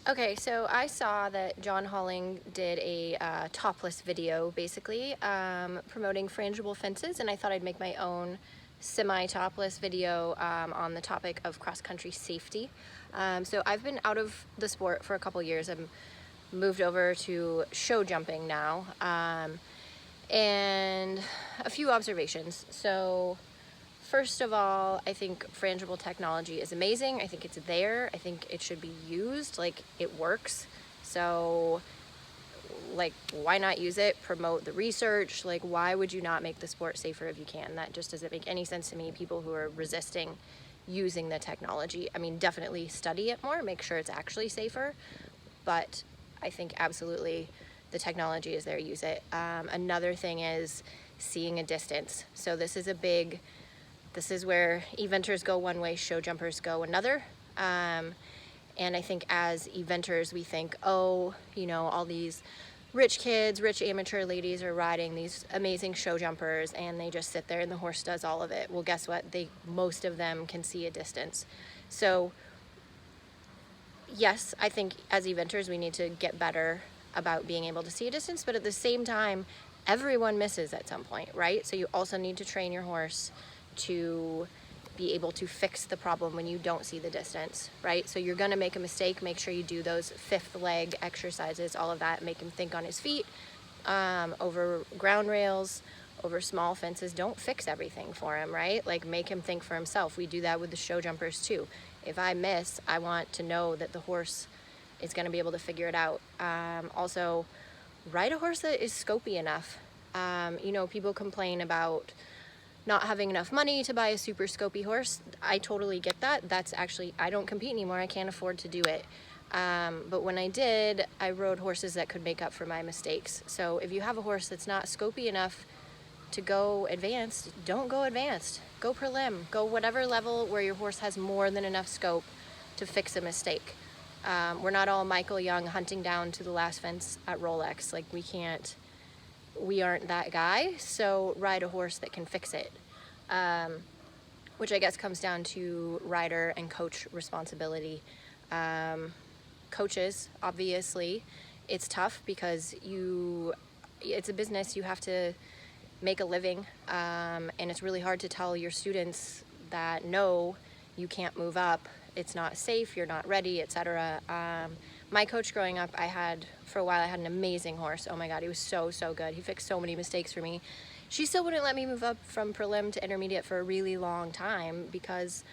Okay, so I saw that John Holling did a topless video, basically, promoting frangible fences, and I thought I'd make my own semi-topless video on the topic of cross-country safety. So I've been out of the sport for a couple years. I'm moved over to show jumping now, and a few observations. So first of all, I think frangible technology is amazing. I think it's there. I think it should be used. Like, it works. So, like, why not use it? Promote the research. Like, why would you not make the sport safer if you can? That just doesn't make any sense to me. People who are resisting using the technology, I mean, definitely study it more, make sure it's actually safer. But I think absolutely the technology is there, use it. Another thing is seeing a distance. So this is where eventers go one way, show jumpers go another. And I think as eventers, we think, oh, you know, all these rich kids, rich amateur ladies are riding these amazing show jumpers, and they just sit there and the horse does all of it. Well, guess what? Most of them can see a distance. So yes, I think as eventers, we need to get better about being able to see a distance, but at the same time, everyone misses at some point, right? So you also need to train your horse to be able to fix the problem when you don't see the distance, right? So you're gonna make a mistake, make sure you do those fifth leg exercises, all of that, make him think on his feet, over ground rails, over small fences. Don't fix everything for him, right? Like, make him think for himself. We do that with the show jumpers too. If I miss, I want to know that the horse is gonna be able to figure it out. Also, ride a horse that is scopy enough. You know, people complain about not having enough money to buy a super scopy horse. I totally get that. That's actually, I don't compete anymore. I can't afford to do it. But when I did, I rode horses that could make up for my mistakes. So if you have a horse that's not scopy enough to go advanced, don't go advanced. Go prelim. Go whatever level where your horse has more than enough scope to fix a mistake. We're not all Michael Young hunting down to the last fence at Rolex. Like, we aren't that guy, so ride a horse that can fix it. Which I guess comes down to rider and coach responsibility. Coaches, obviously, it's tough because it's a business, you have to make a living, and it's really hard to tell your students that no, you can't move up, it's not safe, you're not ready, etc. My coach growing up, for a while I had an amazing horse. Oh my God, he was so good. He fixed so many mistakes for me. She still wouldn't let me move up from prelim to intermediate for a really long time because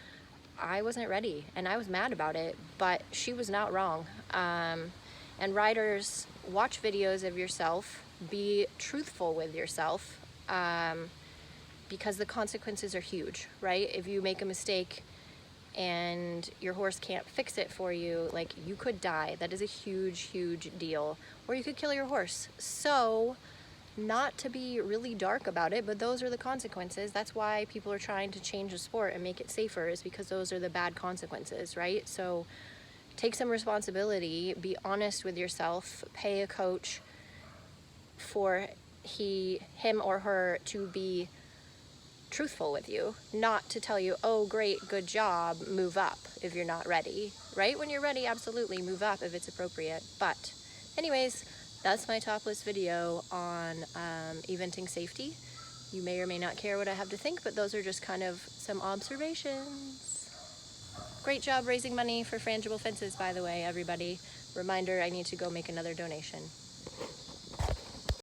I wasn't ready, and I was mad about it, but she was not wrong. And riders, watch videos of yourself, be truthful with yourself, because the consequences are huge, right? If you make a mistake and your horse can't fix it for you, like, you could die. That is a huge deal. Or you could kill your horse. So, not to be really dark about it, but those are the consequences. That's why people are trying to change the sport and make it safer, is because those are the bad consequences, right? So take some responsibility, be honest with yourself, pay a coach for him or her to be truthful with you, not to tell you, oh great, good job, move up if you're not ready, right? When you're ready, absolutely move up if it's appropriate. But anyways, that's my topless video on eventing safety. You may or may not care what I have to think, but those are just kind of some observations. Great job raising money for frangible fences, by the way, everybody. Reminder, I need to go make another donation.